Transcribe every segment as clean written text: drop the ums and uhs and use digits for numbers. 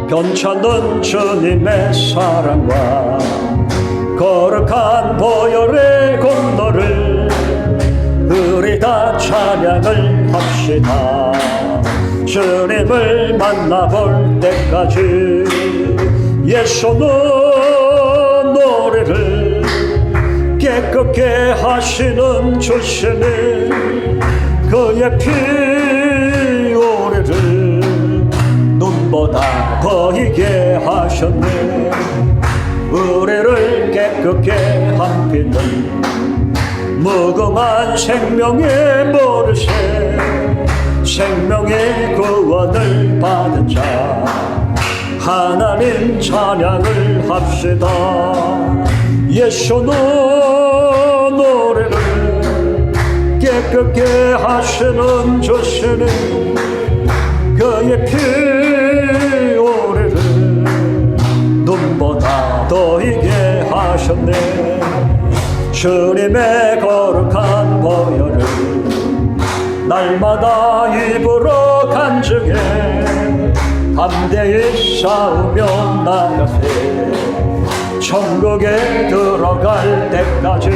변찮는 주님의 사랑과 거룩한 보혈의 공로를 우리 다 찬양을 합시다. 주님을 만나볼 때까지 예수는 노래를 깨끗게 하시는 주시는 그의 피 오래를 눈보다 보이게 하셨네. 우리를 깨끗게 함피는 무궁한 생명의 모르쇠, 생명의 구원을 받은 자 하나님 찬양을 합시다. 예수는 노래를 깨끗게 하시는 주시는 그의 피 오래를 눈보다 더이게 하셨네. 주님의 거룩한 보혈을 날마다 입으로 간증해 담대히 싸우며 나가세. 천국에 들어갈 때까지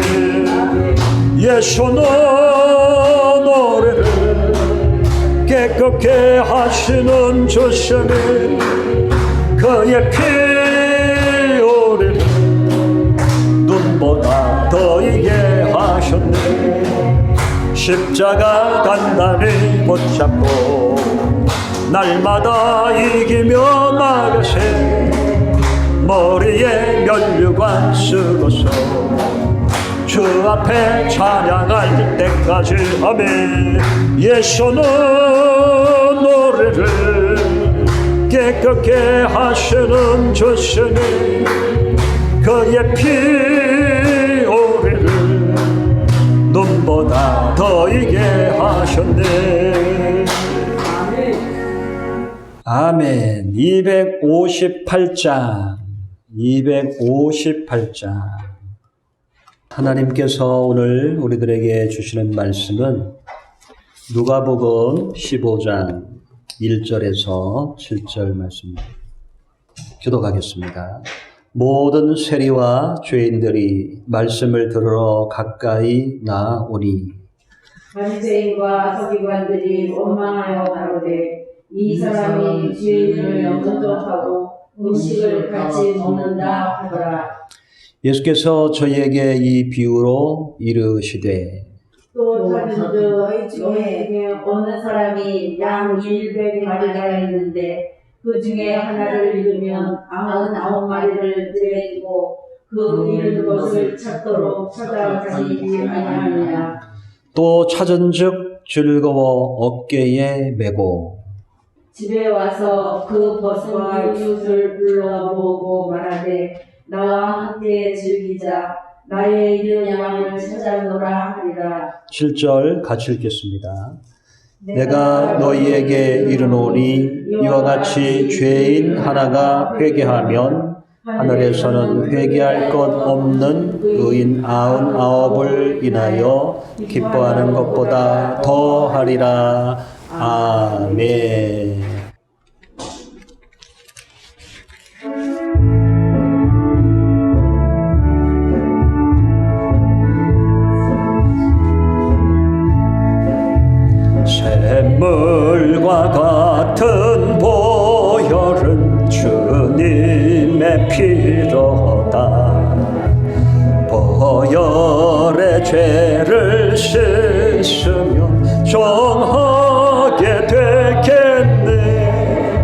예수는 노래를 깨끗게 하시는 주시는 그의 피 오래를 눈보다 더이게 하셨네. 십자가 단단히 붙잡고 날마다 이기며 나가세. 머리에 면류관 쓰고서 주 앞에 찬양할 때까지 아멘. 예수는 노래를 깨끗게 하시는 주시는 그의 피 오래를 눈보다 더이게 하셨네. 아멘. 258장 하나님께서 오늘 우리들에게 주시는 말씀은 누가복음 15장 1절에서 7절 말씀입니다. 기도하겠습니다. 모든 세리와 죄인들이 말씀을 들으러 가까이 나오니 바리새인과 서기관들이 원망하여 가로되 이 사람이 죄인을 영접하고 음식을 같이 먹는다 하더라. 예수께서 저희에게 이 비유로 이르시되 또 다른 너희 중에 어느 사람이 양 100마리가 있는데 그 중에 하나를 잃으면 99마리를 데리고 그 잃은 것을 찾도록 찾아가지 아니하느냐. 또 찾은즉 즐거워 어깨에 메고 집에 와서 그 벗은 이웃을 불러보고 말하되 나와 함께 즐기자. 나의 잃은 양을 찾아노라 하리라. 7절 같이 읽겠습니다. 내가 너희에게 이르노니 이와 같이 죄인 하나가 회개하면 하늘에서는 회개할 것 없는 의인 99을 인하여 기뻐하는 것보다 더하리라. 아멘. 샘물과 같은 보혈은 주님의 피로다. 보혈의 죄를 씻으면 정하게 되겠네.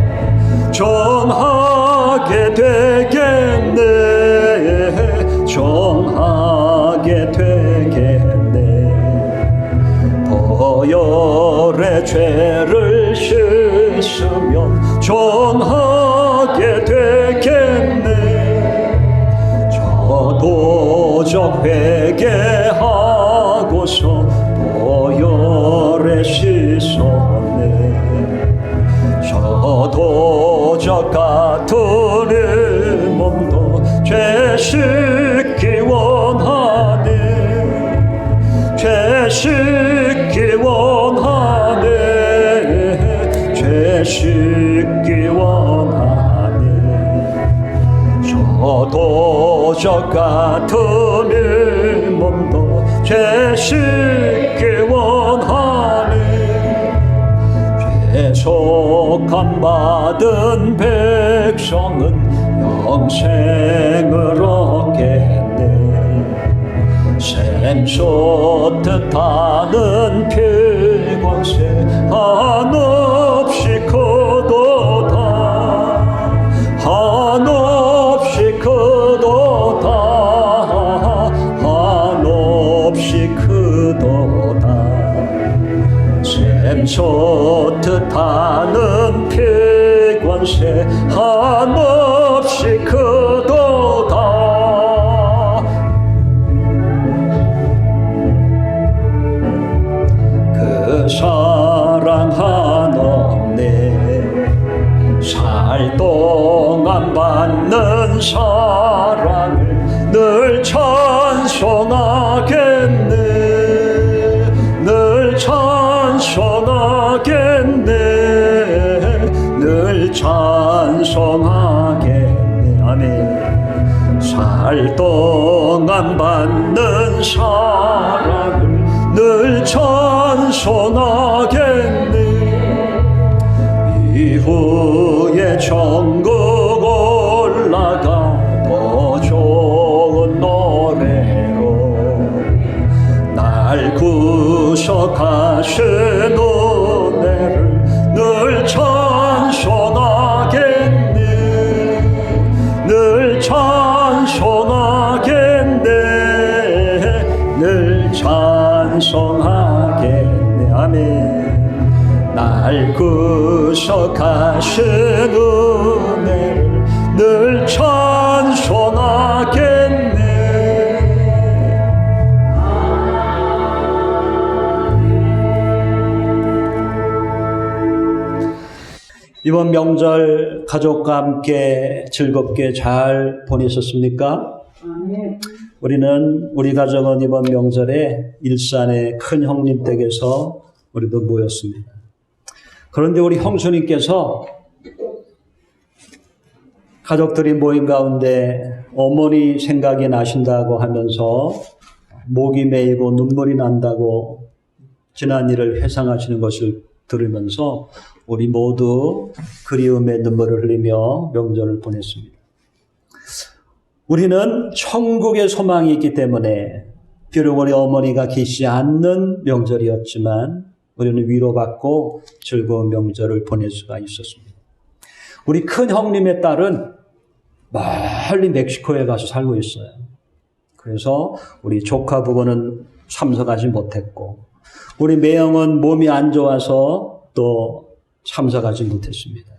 정하게 되겠네. 정하게 되겠네. 보혈의 죄를 씻으면 정하게 되겠네. 저도적 회개하고서 보혈에 씻었네. 저도적 같은 이 몸도 죄 씻기 원하네. 죄 저 도적 같은 이 몸도 죄 씻기 원하니 죄속함 받은 백성은 영생을 얻겠네. 샘솟듯 하는 피관세 한없이 크도다. 한없이 크도다. 한없이 크도다. 샘솟듯 하는 피관세 한없이 크도다. 그 사랑 한없네. 살 동안 받는 사랑을 늘 찬송하겠네. 늘 찬송하겠네. 늘 찬송하겠네. 아멘. 살 동안 받는 사랑을 늘 찬송하겠네. 이후에 천국 올라가 더 좋은 노래로 날 구속하신 은혜를 늘 찬송하겠네. 늘 찬송하겠네. 늘 찬송하겠네. 아멘. 날 구속하신 은혜를 늘 찬송하겠네. 이번 명절 가족과 함께 즐겁게 잘 보내셨습니까? 우리는 우리 가정은 이번 명절에 일산의 큰 형님 댁에서 우리도 모였습니다. 그런데 우리 형수님께서 가족들이 모인 가운데 어머니 생각이 나신다고 하면서 목이 메이고 눈물이 난다고 지난 일을 회상하시는 것을 들으면서 우리 모두 그리움의 눈물을 흘리며 명절을 보냈습니다. 우리는 천국의 소망이 있기 때문에 비록 우리 어머니가 계시지 않는 명절이었지만 우리는 위로받고 즐거운 명절을 보낼 수가 있었습니다. 우리 큰 형님의 딸은 멀리 멕시코에 가서 살고 있어요. 그래서 우리 조카 부부는 참석하지 못했고 우리 매형은 몸이 안 좋아서 또 참석하지 못했습니다.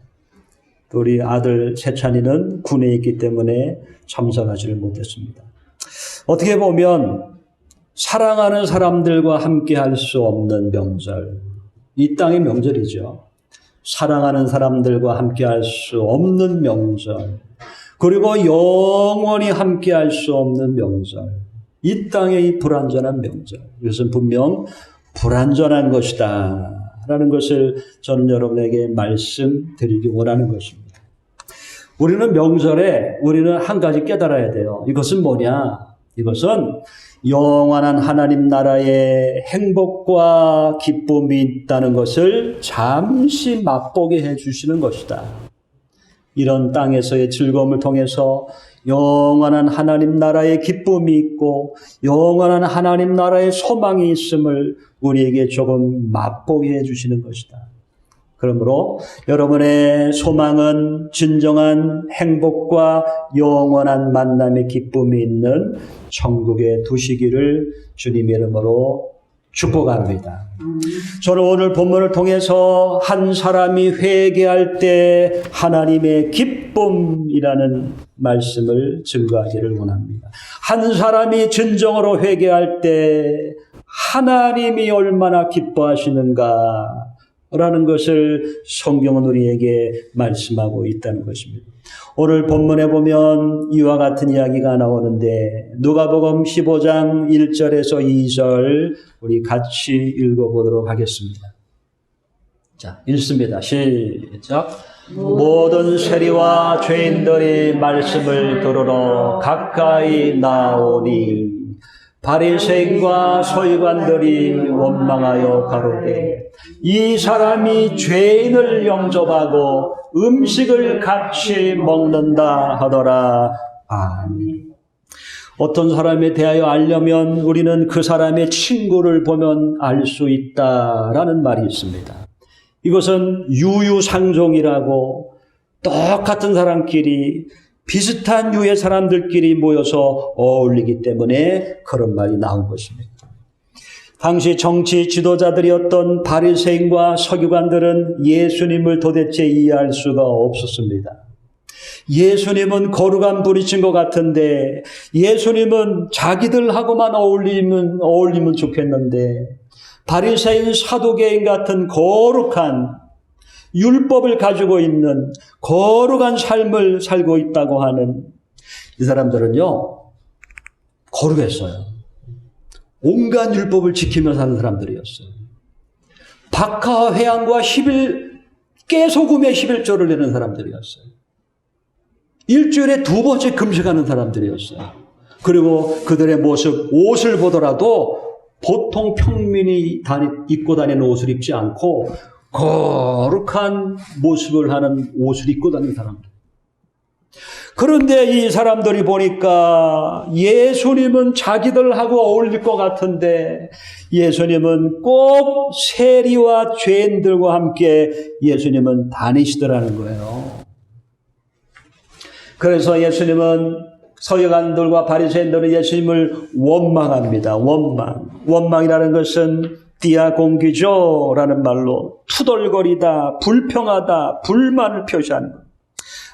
또 우리 아들 세찬이는 군에 있기 때문에 참석하지를 못했습니다. 어떻게 보면 사랑하는 사람들과 함께 할 수 없는 명절, 이 땅의 명절이죠. 사랑하는 사람들과 함께 할 수 없는 명절, 그리고 영원히 함께 할 수 없는 명절, 이 땅의 이 불완전한 명절, 이것은 분명 불완전한 것이다 라는 것을 저는 여러분에게 말씀드리기 원하는 것입니다. 우리는 명절에 우리는 한 가지 깨달아야 돼요. 이것은 뭐냐? 이것은 영원한 하나님 나라의 행복과 기쁨이 있다는 것을 잠시 맛보게 해주시는 것이다. 이런 땅에서의 즐거움을 통해서 영원한 하나님 나라의 기쁨이 있고 영원한 하나님 나라의 소망이 있음을 우리에게 조금 맛보게 해주시는 것이다. 그러므로 여러분의 소망은 진정한 행복과 영원한 만남의 기쁨이 있는 천국에 두시기를 주님의 이름으로 축복합니다. 저는 오늘 본문을 통해서 한 사람이 회개할 때 하나님의 기쁨이라는 말씀을 증거하기를 원합니다. 한 사람이 진정으로 회개할 때 하나님이 얼마나 기뻐하시는가 라는 것을 성경은 우리에게 말씀하고 있다는 것입니다. 오늘 본문에 보면 이와 같은 이야기가 나오는데 누가복음 15장 1절에서 2절 우리 같이 읽어보도록 하겠습니다. 자, 읽습니다. 시작. 모든 세리와 죄인들이 말씀을 들으러 가까이 나오니 바리새인과 서기관들이 원망하여 가로되 이 사람이 죄인을 영접하고 음식을 같이 먹는다 하더라. 아멘. 어떤 사람에 대하여 알려면 우리는 그 사람의 친구를 보면 알 수 있다라는 말이 있습니다. 이것은 유유상종이라고 똑같은 사람끼리 비슷한 유의 사람들끼리 모여서 어울리기 때문에 그런 말이 나온 것입니다. 당시 정치 지도자들이었던 바리새인과 서기관들은 예수님을 도대체 이해할 수가 없었습니다. 예수님은 거룩한 분이신 것 같은데 예수님은 자기들하고만 어울리면 좋겠는데 바리새인 사두개인 같은 거룩한 율법을 가지고 있는 거룩한 삶을 살고 있다고 하는 이 사람들은요, 거룩했어요. 온갖 율법을 지키며 사는 사람들이었어요. 박하 회양과 깨소금의 11조를 내는 사람들이었어요. 일주일에 2번씩 금식하는 사람들이었어요. 그리고 그들의 모습, 옷을 보더라도 보통 평민이 입고 다니는 옷을 입지 않고 거룩한 모습을 하는 옷을 입고 다니는 사람들. 그런데 이 사람들이 보니까 예수님은 자기들하고 어울릴 것 같은데 예수님은 꼭 세리와 죄인들과 함께 예수님은 다니시더라는 거예요. 그래서 예수님은 서기관들과 바리새인들은 예수님을 원망합니다. 원망이라는 것은 디아공기조라는 말로 투덜거리다, 불평하다, 불만을 표시하는 것.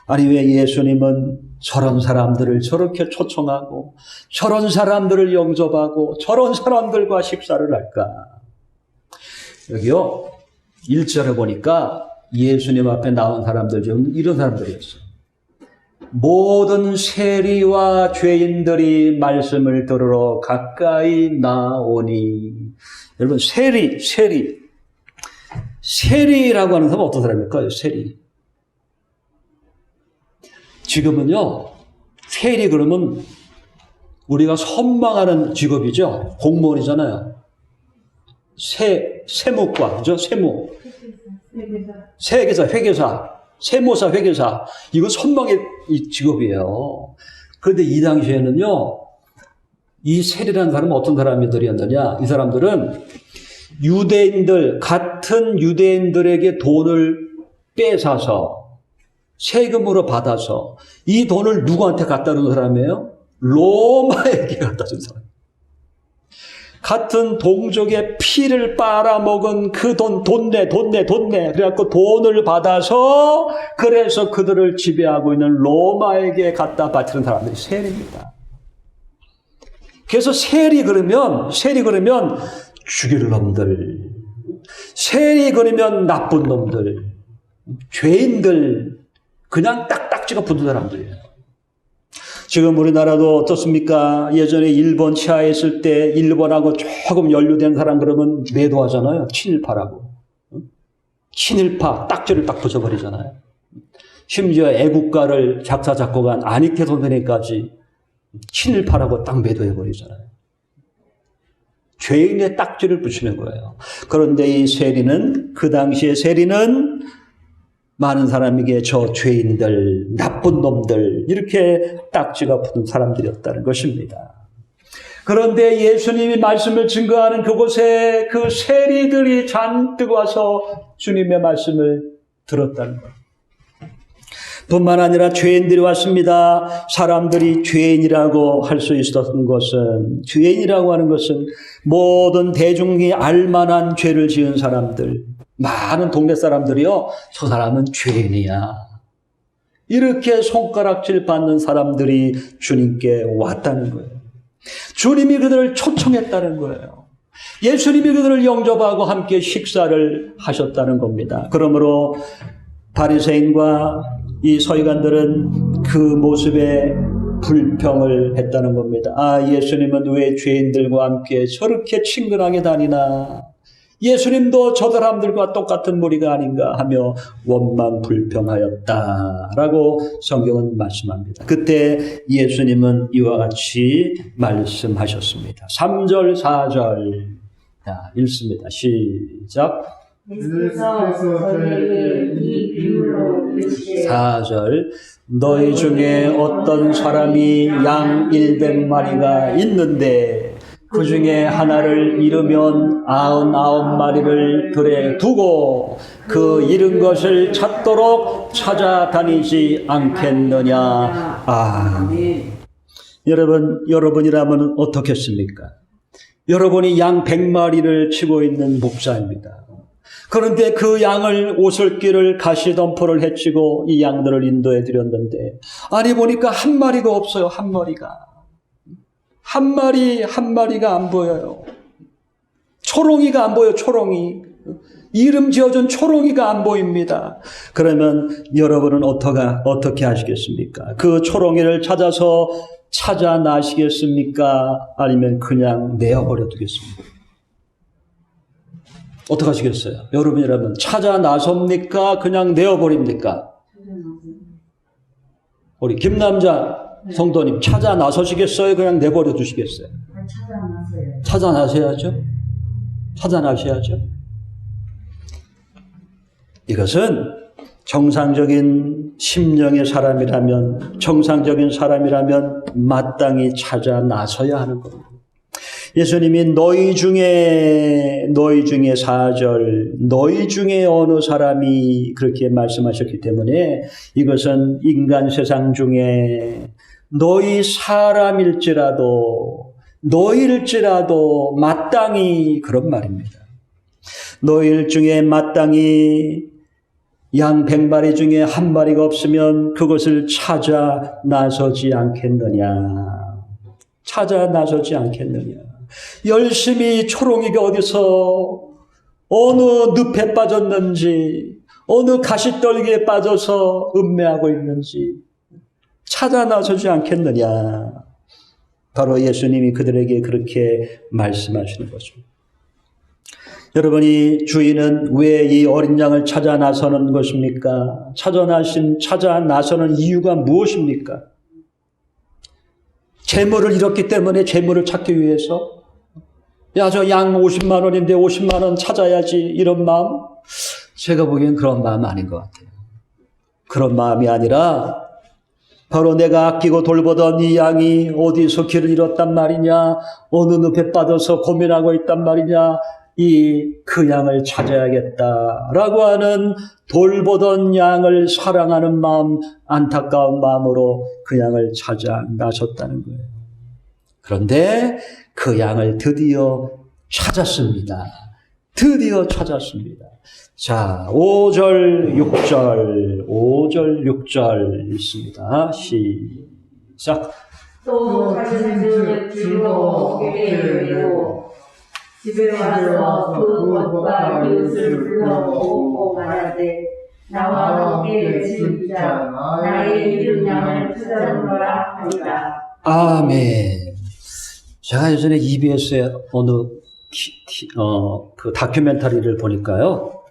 아니 왜 예수님은 저런 사람들을 저렇게 초청하고 저런 사람들을 영접하고 저런 사람들과 식사를 할까? 여기요 1절에 보니까 예수님 앞에 나온 사람들 중 이런 사람들이었어요. 모든 세리와 죄인들이 말씀을 들으러 가까이 나오니. 여러분 세리라고 하는 사람은 어떤 사람일까요? 세리. 지금은요 세리 그러면 우리가 선망하는 직업이죠. 공무원이잖아요. 세무과, 그죠? 회계사, 세무사, 회계사. 이거 선망의 직업이에요. 그런데 이 당시에는요, 이 세리라는 사람은 어떤 사람들이었느냐? 이 사람들은 같은 유대인들에게 돈을 뺏어서 세금으로 받아서 이 돈을 누구한테 갖다 준 사람이에요? 로마에게 갖다 준 사람. 같은 동족의 피를 빨아먹은 그 돈 내. 그래갖고 돈을 받아서 그래서 그들을 지배하고 있는 로마에게 갖다 바치는 사람들이 세리입니다. 그래서 세리 그러면 죽일 놈들, 세리 그러면 나쁜 놈들, 죄인들, 그냥 딱딱지가 붙는 사람들이에요. 지금 우리나라도 어떻습니까? 예전에 일본 치하했을 때 일본하고 조금 연루된 사람 그러면 매도하잖아요. 친일파라고. 친일파 딱지를 딱 붙여버리잖아요. 심지어 애국가를 작사 작곡한 안익태 선생님까지 친일파라고 딱 매도해버리잖아요. 죄인의 딱지를 붙이는 거예요. 그런데 이 세리는, 그 당시의 세리는 많은 사람에게 저 죄인들, 나쁜 놈들 이렇게 딱지가 붙은 사람들이었다는 것입니다. 그런데 예수님이 말씀을 증거하는 그곳에 그 세리들이 잔뜩 와서 주님의 말씀을 들었다는 것. 뿐만 아니라 죄인들이 왔습니다. 사람들이 죄인이라고 할 수 있었던 것은, 죄인이라고 하는 것은 모든 대중이 알만한 죄를 지은 사람들, 많은 동네 사람들이요, 저 사람은 죄인이야. 이렇게 손가락질 받는 사람들이 주님께 왔다는 거예요. 주님이 그들을 초청했다는 거예요. 예수님이 그들을 영접하고 함께 식사를 하셨다는 겁니다. 그러므로 바리새인과 이 서기관들은 그 모습에 불평을 했다는 겁니다. 아, 예수님은 왜 죄인들과 함께 저렇게 친근하게 다니나? 예수님도 저 사람들과 똑같은 무리가 아닌가 하며 원망 불평하였다라고 성경은 말씀합니다. 그때 예수님은 이와 같이 말씀하셨습니다. 3절 4절 읽습니다. 시작. 예수께서 저희에게 이 비유로 이르시되 4절 너희 중에 어떤 사람이 양 100마리가 있는데 그 중에 하나를 잃으면 99마리를 들에 두고 그 잃은 것을 찾도록 찾아다니지 않겠느냐. 아멘. 여러분이라면 어떻겠습니까? 여러분이 양 100마리를 치고 있는 목사입니다. 그런데 그 양을 오솔길을 가시덤불을 헤치고 이 양들을 인도해 드렸는데 아니 보니까 한 마리가 없어요. 한 마리가 안 보여요. 초롱이가 안 보여요. 초롱이. 이름 지어준 초롱이가 안 보입니다. 그러면 여러분은 어떻게 하시겠습니까? 그 초롱이를 찾아나시겠습니까? 아니면 그냥 내어버려 두겠습니까? 어떻게 하시겠어요? 여러분이라면 찾아나섭니까? 그냥 내어버립니까? 우리 김남자 성도님 찾아나서시겠어요? 그냥 내버려 두시겠어요? 찾아나셔야죠. 이것은 정상적인 심령의 사람이라면, 마땅히 찾아 나서야 하는 겁니다. 예수님이 너희 중에 4절, 너희 중에 어느 사람이 그렇게 말씀하셨기 때문에 이것은 인간 세상 중에 너희일지라도 마땅히 그런 말입니다. 너희일 중에 마땅히 양 100마리 중에 한 마리가 없으면 그것을 찾아 나서지 않겠느냐. 열심히 초롱이가 어디서 어느 늪에 빠졌는지 어느 가시떨기에 빠져서 음매하고 있는지 찾아 나서지 않겠느냐. 바로 예수님이 그들에게 그렇게 말씀하시는 거죠. 여러분이 주인은 왜 이 어린 양을 찾아 나서는 것입니까? 찾아 나서는 이유가 무엇입니까? 재물을 잃었기 때문에 재물을 찾기 위해서 야, 저 양 50만 원인데 50만 원 찾아야지 이런 마음? 제가 보기엔 그런 마음 아닌 것 같아요. 그런 마음이 아니라 바로 내가 아끼고 돌보던 이 양이 어디서 길을 잃었단 말이냐, 어느 늪에 빠져서 고민하고 있단 말이냐, 그 양을 찾아야겠다라고 하는 돌보던 양을 사랑하는 마음, 안타까운 마음으로 그 양을 찾아 나섰다는 거예요. 그런데 그 양을 드디어 찾았습니다. 자, 5절, 6절 있습니다. 시작. 또 자신은 즐거워하게 되고 집에 와서 그 것과 이웃을 불러오고 말하되 나와 함께 즐기자 나의 잃은 양을 찾아오라 하리라. 아멘. 제가 예전에 EBS에 어느 그 다큐멘터리를 보니까요,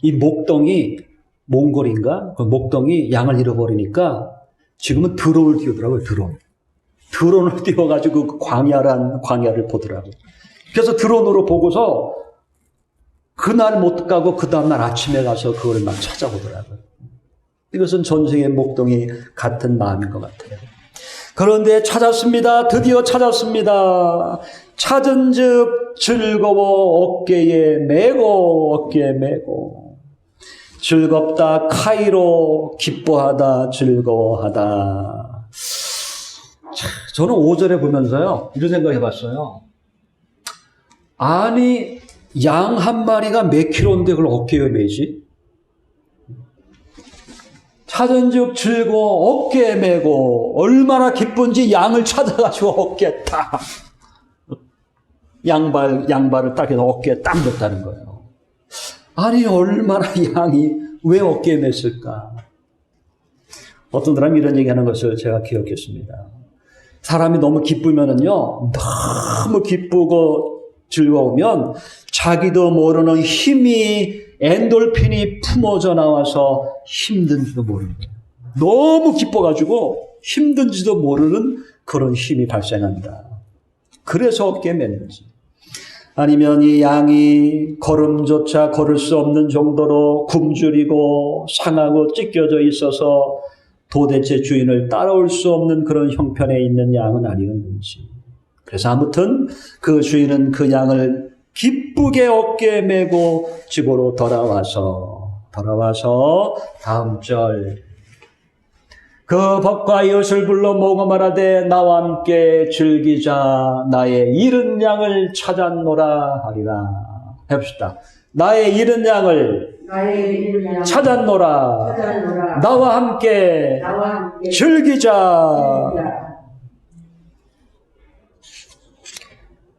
이 목동이 몽골인가? 그 목동이 양을 잃어버리니까 지금은 드론을 띄우더라고요. 드론을 띄워가지고 그 광야를 보더라고요. 그래서 드론으로 보고서 그날 못 가고 그 다음날 아침에 가서 그걸 막 찾아보더라고요. 이것은 전생의 목동이 같은 마음인 것 같아요. 그런데 찾았습니다. 드디어 찾았습니다. 찾은즉 즐거워 어깨에 메고 즐겁다 카이로 기뻐하다 즐거워하다. 저는 5절에 보면서요 이런 생각 해봤어요. 아니 양 한 마리가 몇 킬로인데 그걸 어깨에 메지? 찾은즉 즐거워 어깨에 메고 얼마나 기쁜지 양을 찾아가지고 어깨에 딱 양발을 딱 해서 어깨에 딱 넣었다는 거예요. 아니 얼마나 양이 왜 어깨에 맸을까? 어떤 사람이 이런 얘기하는 것을 제가 기억했습니다. 사람이 너무 기쁘면은요, 너무 기쁘고 즐거우면 자기도 모르는 힘이 엔돌핀이 품어져 나와서 힘든지도 모르는 거예요. 너무 기뻐가지고 힘든지도 모르는 그런 힘이 발생한다. 그래서 어깨에 맸는지. 아니면 이 양이 걸음조차 걸을 수 없는 정도로 굶주리고 상하고 찢겨져 있어서 도대체 주인을 따라올 수 없는 그런 형편에 있는 양은 아니었는지. 그래서 아무튼 그 주인은 그 양을 기쁘게 어깨에 메고 집으로 돌아와서 다음 절. 그 벗과 이웃을 불러 모으고 말하되 나와 함께 즐기자. 나의 잃은 양을 찾았노라 하리라. 해봅시다. 나의 잃은 양을 찾았노라. 나와 함께 즐기자.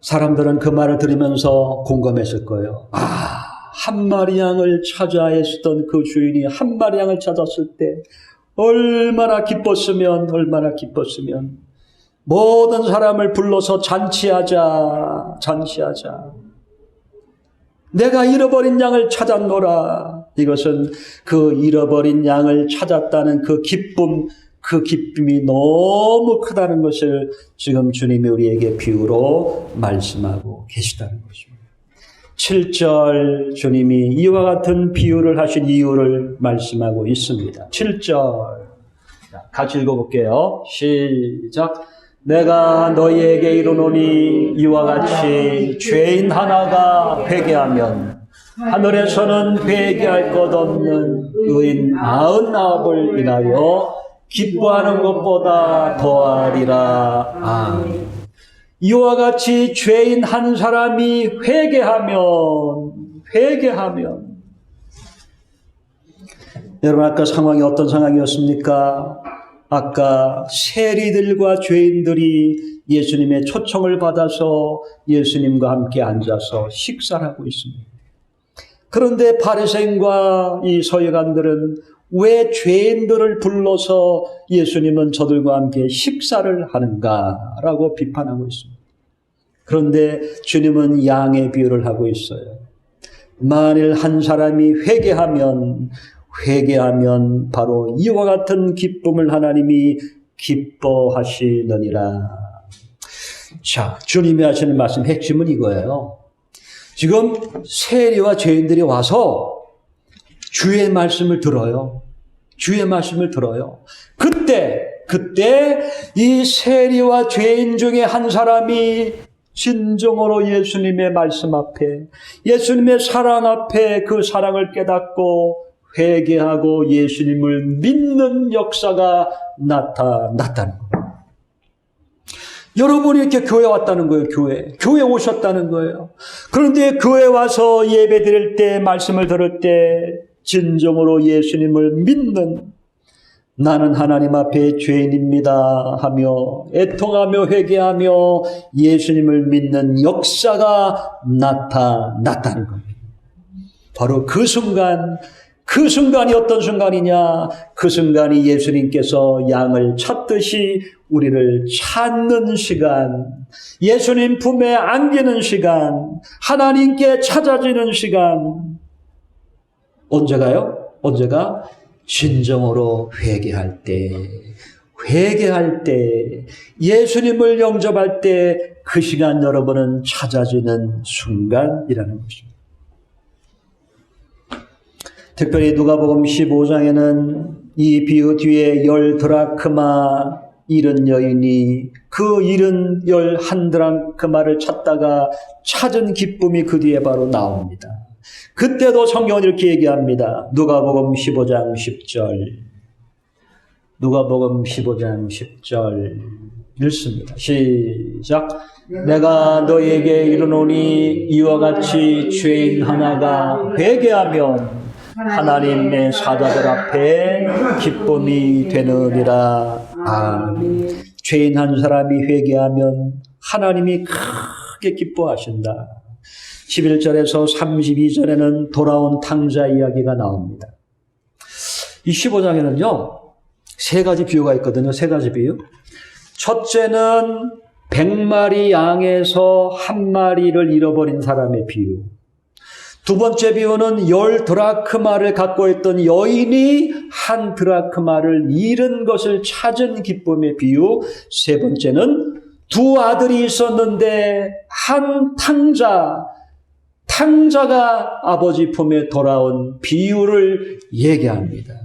사람들은 그 말을 들으면서 공감했을 거예요. 한 마리 양을 찾아 애쓰던 그 주인이 한 마리 양을 찾았을 때 얼마나 기뻤으면 모든 사람을 불러서 잔치하자. 내가 잃어버린 양을 찾았노라. 이것은 그 잃어버린 양을 찾았다는 그 기쁨이 너무 크다는 것을 지금 주님이 우리에게 비유로 말씀하고 계시다는 것입니다. 7절 주님이 이와 같은 비유를 하신 이유를 말씀하고 있습니다. 7절 같이 읽어볼게요. 시작. 내가 너희에게 이르노니 이와 같이 죄인 하나가 회개하면 하늘에서는 회개할 것 없는 의인 99을 인하여 기뻐하는 것보다 더하리라. 아멘. 이와 같이 죄인 한 사람이 회개하면 여러분 아까 상황이 어떤 상황이었습니까? 아까 세리들과 죄인들이 예수님의 초청을 받아서 예수님과 함께 앉아서 식사를 하고 있습니다. 그런데 바리새인과 이 서기관들은 왜 죄인들을 불러서 예수님은 저들과 함께 식사를 하는가라고 비판하고 있습니다. 그런데 주님은 양의 비유를 하고 있어요. 만일 한 사람이 회개하면 바로 이와 같은 기쁨을 하나님이 기뻐하시느니라. 자, 주님이 하시는 말씀 핵심은 이거예요. 지금 세리와 죄인들이 와서 주의 말씀을 들어요. 그때 이 세리와 죄인 중에 한 사람이 진정으로 예수님의 말씀 앞에, 예수님의 사랑 앞에 그 사랑을 깨닫고 회개하고 예수님을 믿는 역사가 나타났다는 거예요. 여러분이 이렇게 교회 왔다는 거예요. 교회 오셨다는 거예요. 그런데 교회 와서 예배 드릴 때, 말씀을 들을 때 진정으로 예수님을 믿는, 나는 하나님 앞에 죄인입니다 하며 애통하며 회개하며 예수님을 믿는 역사가 나타났다는 겁니다. 바로 그 순간이 어떤 순간이냐? 그 순간이 예수님께서 양을 찾듯이 우리를 찾는 시간, 예수님 품에 안기는 시간, 하나님께 찾아지는 시간. 언제가? 진정으로 회개할 때, 예수님을 영접할 때 그 시간 여러분은 찾아지는 순간이라는 것입니다. 특별히 누가복음 15장에는 이 비유 뒤에 10드라크마 잃은 여인이 그 잃은 11드라크마를 찾다가 찾은 기쁨이 그 뒤에 바로 나옵니다. 그때도 성경은 이렇게 얘기합니다. 누가복음 15장 10절 읽습니다. 시작. 내가 너희에게 이르노니 이와 같이 죄인 하나가 회개하면 하나님의 사자들 앞에 기쁨이 되느니라. 아멘. 죄인 한 사람이 회개하면 하나님이 크게 기뻐하신다. 11절에서 32절에는 돌아온 탕자 이야기가 나옵니다. 이 15장에는요, 세 가지 비유가 있거든요. 세 가지 비유. 첫째는 100마리 양에서 한 마리를 잃어버린 사람의 비유. 두 번째 비유는 10 드라크마를 갖고 있던 여인이 1 드라크마를 잃은 것을 찾은 기쁨의 비유. 세 번째는 두 아들이 있었는데 한 탕자가 아버지 품에 돌아온 비유를 얘기합니다.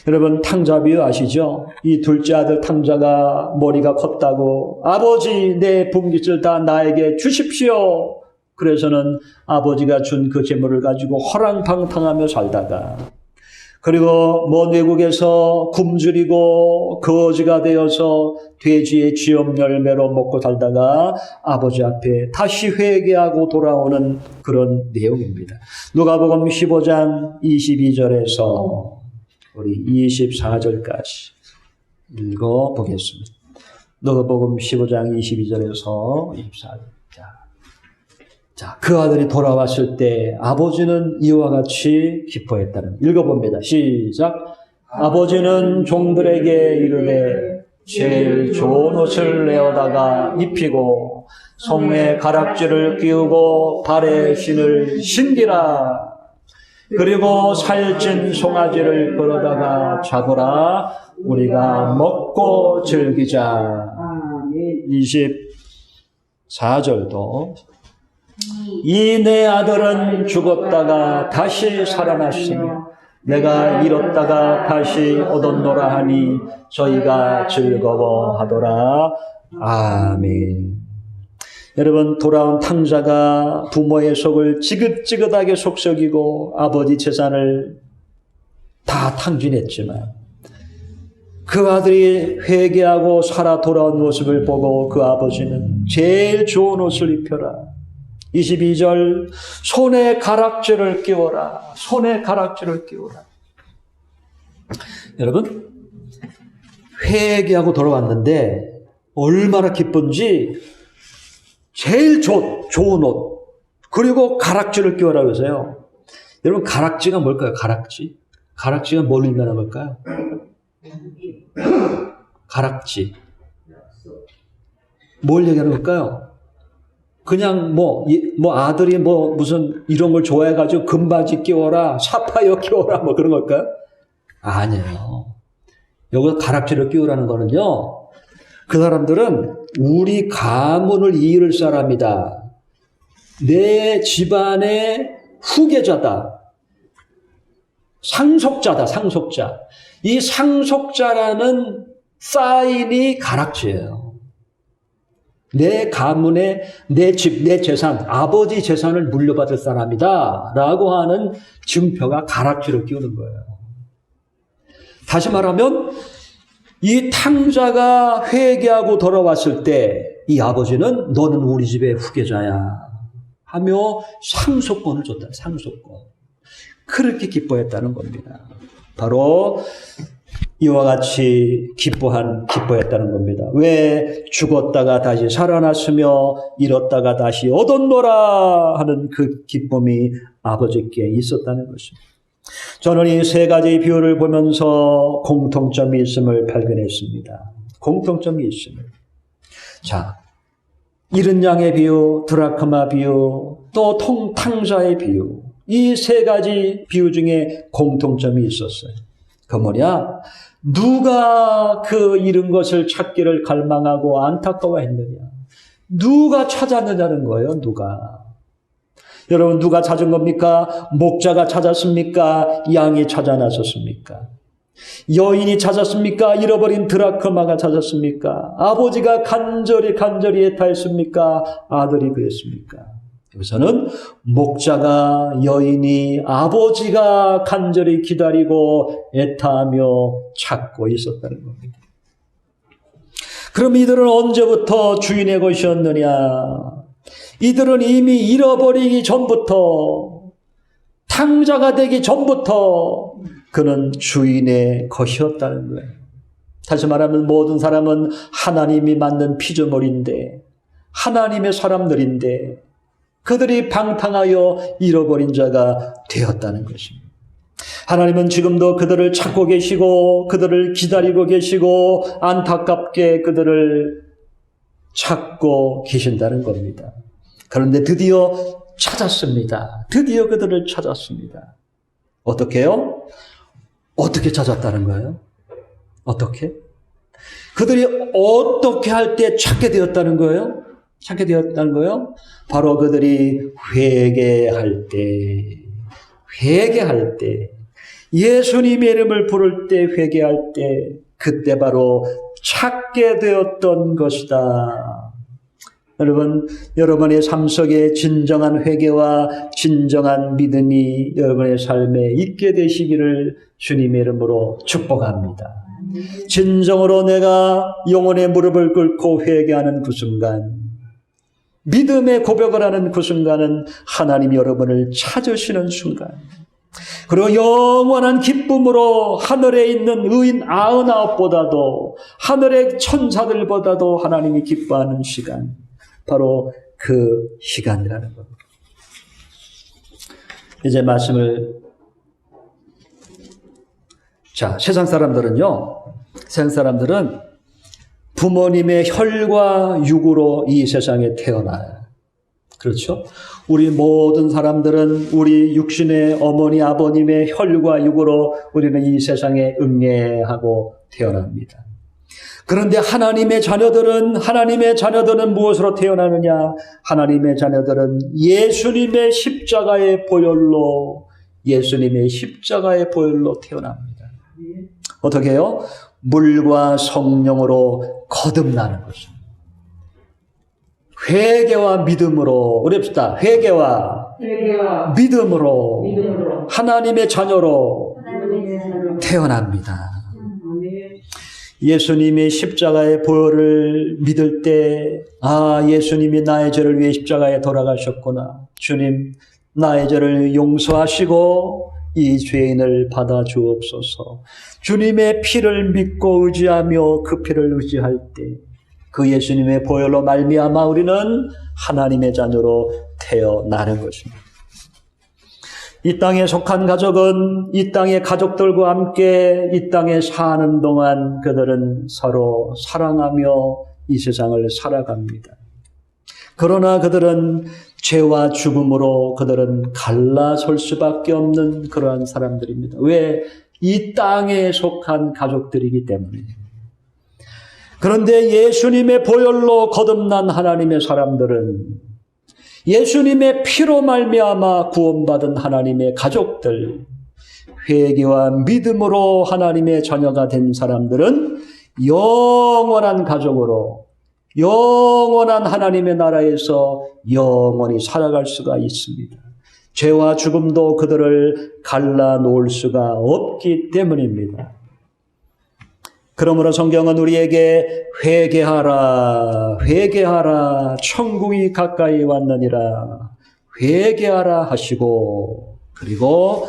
여러분, 탕자 비유 아시죠? 이 둘째 아들 탕자가 머리가 컸다고 아버지 내 분깃을 다 나에게 주십시오. 그래서는 아버지가 준 그 재물을 가지고 허랑방탕하며 살다가, 그리고 먼 외국에서 굶주리고 거지가 되어서 돼지의 쥐염 열매로 먹고 살다가 아버지 앞에 다시 회개하고 돌아오는 그런 내용입니다. 누가복음 15장 22절에서 우리 24절까지 읽어보겠습니다. 누가복음 15장 22절에서 24절. 자, 그 아들이 돌아왔을 때 아버지는 이와 같이 기뻐했다는, 읽어봅니다. 시작. 아버지는 종들에게 이르되 제일 좋은 옷을 내어다가 입히고 손에 가락지를 끼우고 발에 신을 신기라. 그리고 살찐 송아지를 끌어다가 잡으라. 우리가 먹고 즐기자. 24절도 이 내 아들은 죽었다가 다시 살아났으며 내가 잃었다가 다시 얻었노라 하니 저희가 즐거워하더라. 아멘. 여러분, 돌아온 탕자가 부모의 속을 지긋지긋하게 속썩이고 아버지 재산을 다 탕진했지만 그 아들이 회개하고 살아 돌아온 모습을 보고 그 아버지는 제일 좋은 옷을 입혀라. 22절, 손에 가락지를 끼워라. 손에 가락지를 끼워라. 여러분, 회개하고 돌아왔는데 얼마나 기쁜지 제일 좋은 옷, 그리고 가락지를 끼워라 그러세요. 여러분, 가락지가 뭘까요? 가락지가 뭘 의미하는 걸까요? 가락지. 뭘 얘기하는 걸까요? 그냥 아들이 무슨 이런 걸 좋아해가지고 금바지 끼워라, 사파이어 끼워라, 그런 걸까요? 아니에요. 여기서 가락지를 끼우라는 거는요, 그 사람들은 우리 가문을 이을 사람이다. 내 집안의 후계자다. 상속자다, 상속자. 이 상속자라는 사인이 가락지예요. 내 가문의 내 집, 내 재산, 아버지 재산을 물려받을 사람이다 라고 하는 증표가 가락지를 끼우는 거예요. 다시 말하면 이 탕자가 회개하고 돌아왔을 때 이 아버지는 너는 우리 집의 후계자야 하며 상속권을 줬다. 상속권. 그렇게 기뻐했다는 겁니다. 바로 이와 같이 기뻐했다는 겁니다. 왜? 죽었다가 다시 살아났으며 잃었다가 다시 얻었노라 하는 그 기쁨이 아버지께 있었다는 것입니다. 저는 이 세 가지 비유를 보면서 공통점이 있음을 발견했습니다. 공통점이 있음을. 자, 잃은 양의 비유, 드라크마 비유, 또 탕자의 비유. 이 세 가지 비유 중에 공통점이 있었어요. 그 뭐냐? 누가 그 잃은 것을 찾기를 갈망하고 안타까워했느냐? 누가 찾았느냐는 거예요, 누가. 여러분, 누가 찾은 겁니까? 목자가 찾았습니까? 양이 찾아 나섰습니까? 여인이 찾았습니까? 잃어버린 드라크마가 찾았습니까? 아버지가 간절히 애타했습니까? 아들이 그랬습니까? 여기서는 목자가, 여인이, 아버지가 간절히 기다리고 애타하며 찾고 있었다는 겁니다. 그럼 이들은 언제부터 주인의 것이었느냐? 이들은 이미 잃어버리기 전부터, 탕자가 되기 전부터 그는 주인의 것이었다는 거예요. 다시 말하면 모든 사람은 하나님이 만든 피조물인데, 하나님의 사람들인데 그들이 방탕하여 잃어버린 자가 되었다는 것입니다. 하나님은 지금도 그들을 찾고 계시고 그들을 기다리고 계시고 안타깝게 그들을 찾고 계신다는 겁니다. 그런데 드디어 찾았습니다. 드디어 그들을 찾았습니다. 어떻게요? 어떻게 찾았다는 거예요? 어떻게? 그들이 어떻게 할 때 찾게 되었다는 거예요? 찾게 되었다는 거예요? 바로 그들이 회개할 때, 예수님의 이름을 부를 때, 회개할 때, 그때 바로 찾게 되었던 것이다. 여러분, 여러분의 삶 속에 진정한 회개와 진정한 믿음이 여러분의 삶에 있게 되시기를 주님의 이름으로 축복합니다. 진정으로 내가 영혼의 무릎을 꿇고 회개하는 그 순간, 믿음의 고백을 하는 그 순간은 하나님이 여러분을 찾으시는 순간, 그리고 영원한 기쁨으로 하늘에 있는 의인 99보다도 하늘의 천사들보다도 하나님이 기뻐하는 시간, 바로 그 시간이라는 겁니다. 이제 말씀을, 자, 세상 사람들은 부모님의 혈과 육으로 이 세상에 태어나요. 그렇죠? 우리 모든 사람들은 우리 육신의 어머니 아버님의 혈과 육으로 우리는 이 세상에 응애하고 태어납니다. 그런데 하나님의 자녀들은 무엇으로 태어나느냐? 하나님의 자녀들은 예수님의 십자가의 보혈로 태어납니다. 어떻게 해요? 물과 성령으로 거듭나는 것입니다. 회개와 믿음으로, 우리 합시다. 회개와 믿음으로 하나님의 자녀로 태어납니다. 예수님이 십자가의 보혈을 믿을 때, 예수님이 나의 죄를 위해 십자가에 돌아가셨구나. 주님, 나의 죄를 용서하시고 이 죄인을 받아 주옵소서. 주님의 피를 믿고 의지하며 그 피를 의지할 때, 그 예수님의 보혈로 말미암아 우리는 하나님의 자녀로 태어나는 것입니다. 이 땅에 속한 가족은 이 땅의 가족들과 함께 이 땅에 사는 동안 그들은 서로 사랑하며 이 세상을 살아갑니다. 그러나 그들은 죄와 죽음으로 그들은 갈라설 수밖에 없는 그러한 사람들입니다. 왜? 이 땅에 속한 가족들이기 때문에. 그런데 예수님의 보혈로 거듭난 하나님의 사람들은, 예수님의 피로 말미암아 구원받은 하나님의 가족들, 회개와 믿음으로 하나님의 자녀가 된 사람들은 영원한 가족으로, 영원한 하나님의 나라에서 영원히 살아갈 수가 있습니다. 죄와 죽음도 그들을 갈라놓을 수가 없기 때문입니다. 그러므로 성경은 우리에게 회개하라, 천국이 가까이 왔느니라, 회개하라 하시고, 그리고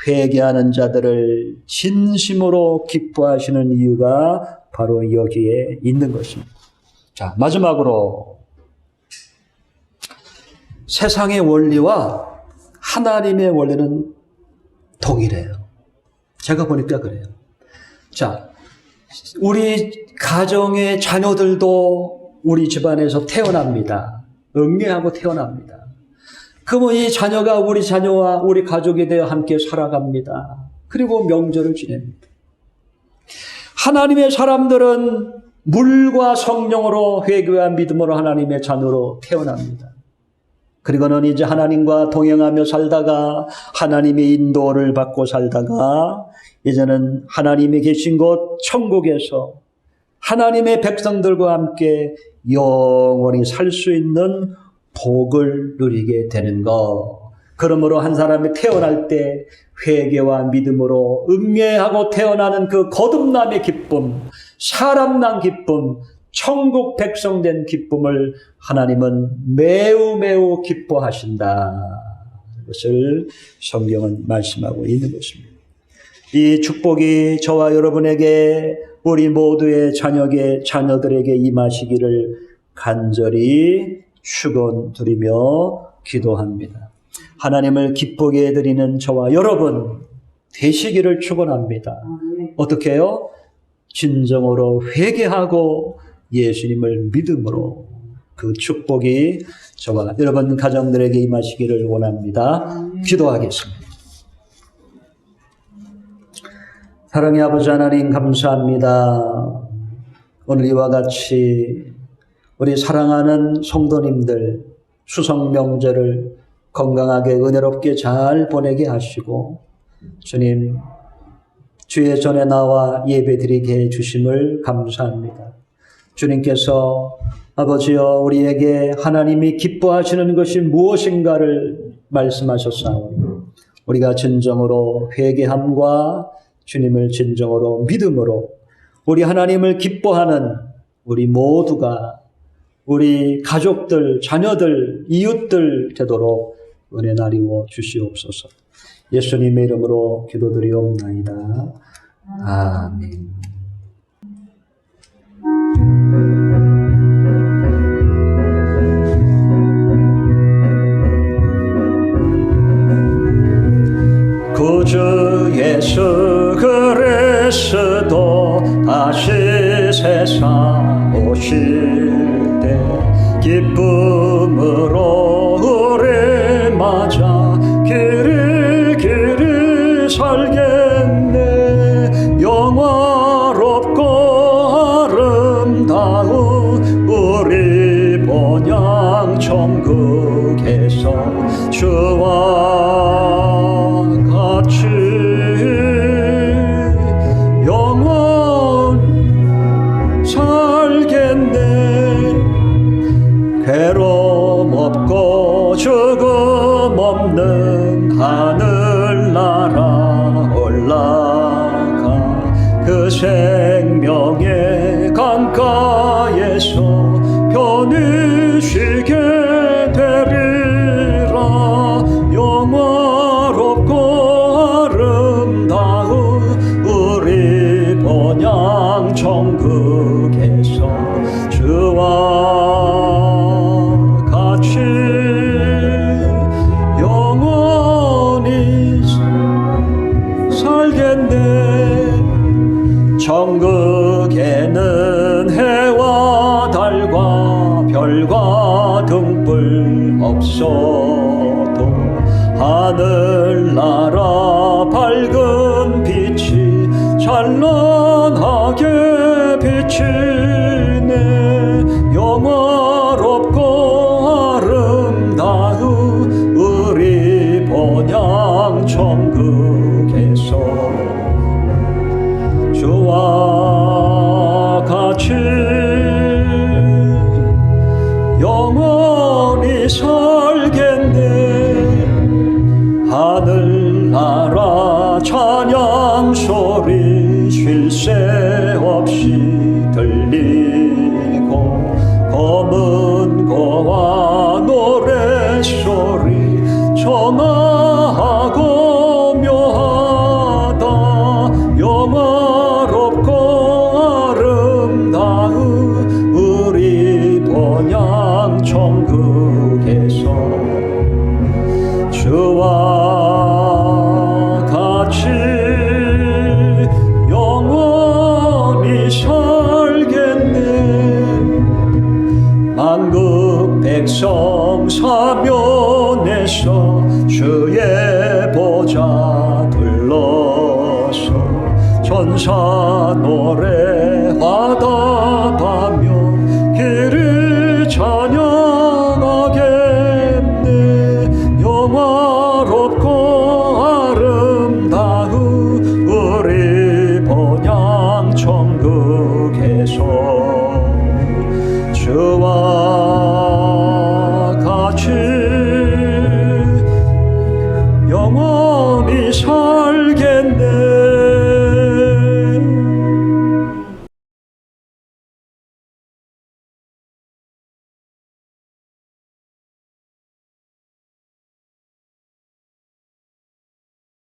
회개하는 자들을 진심으로 기뻐하시는 이유가 바로 여기에 있는 것입니다. 자, 마지막으로 세상의 원리와 하나님의 원리는 동일해요. 제가 보니까 그래요. 자, 우리 가정의 자녀들도 우리 집안에서 태어납니다. 응애하고 태어납니다. 그러면 이 자녀가 우리 자녀와 우리 가족이 되어 함께 살아갑니다. 그리고 명절을 지냅니다. 하나님의 사람들은 물과 성령으로 회개와 믿음으로 하나님의 자녀로 태어납니다. 그리고는 이제 하나님과 동행하며 살다가 하나님의 인도를 받고 살다가 이제는 하나님이 계신 곳 천국에서 하나님의 백성들과 함께 영원히 살 수 있는 복을 누리게 되는 것. 그러므로 한 사람이 태어날 때 회개와 믿음으로 응애하고 태어나는 그 거듭남의 기쁨, 사람 난 기쁨, 천국 백성 된 기쁨을 하나님은 매우 매우 기뻐하신다. 이것을 성경은 말씀하고 있는 것입니다. 이 축복이 저와 여러분에게, 우리 모두의 자녀들에게 임하시기를 간절히 축원드리며 기도합니다. 하나님을 기쁘게 해드리는 저와 여러분 되시기를 축원합니다. 어떻게 해요? 진정으로 회개하고 예수님을 믿음으로 그 축복이 저와 여러분 가정들에게 임하시기를 원합니다. 기도하겠습니다. 사랑의 아버지 하나님 감사합니다. 오늘 이와 같이 우리 사랑하는 성도님들 추석 명절을 건강하게 은혜롭게 잘 보내게 하시고 주님 주의 전에 나와 예배드리게 해주심을 감사합니다. 주님께서 아버지여 우리에게 하나님이 기뻐하시는 것이 무엇인가를 말씀하셨사오니 우리가 진정으로 회개함과 주님을 진정으로 믿음으로 우리 하나님을 기뻐하는 우리 모두가 우리 가족들, 자녀들, 이웃들 되도록 은혜 나리워 주시옵소서. 예수님의 이름으로 기도드리옵나이다. 아멘. 구주 예수 그리스도 다시 세상 오실 때 기쁨으로 우리 맞아 길이 살겠네. 영화롭고 아름다운 우리 본향 천국에서 주와 같이 영원 살겠네. 괴로움 없고 죽음 없는 하늘나라 올라가 그 생명의 강가에서 편히 쉬게 되리라. 영화롭고 아름다운 우리 본향 천국에서 주와 같이 영원히 살겠네. 천국에는 해와 달과 별과 등불 없어도 하늘나라 밝은 빛이 찬란하게 비치네. 영화롭고 아름다운 우리 본향 천국에서 주와 같이 영원히 살겠네. 하늘나라 찬양 소리 쉴 새 없이 들리고 검은 고와 노래소리 청아하고 묘하다. 영화롭고 아름다운 우리 본향 천국에서 주와 같이 영원히 살겠네. 만국 백성 사면에서 주의 보좌 둘러서 천사 노래 화답하며 길을 찬양하겠네. 영화롭고 아름다운 우리 본향 천국에서 주와 같이 영원히 살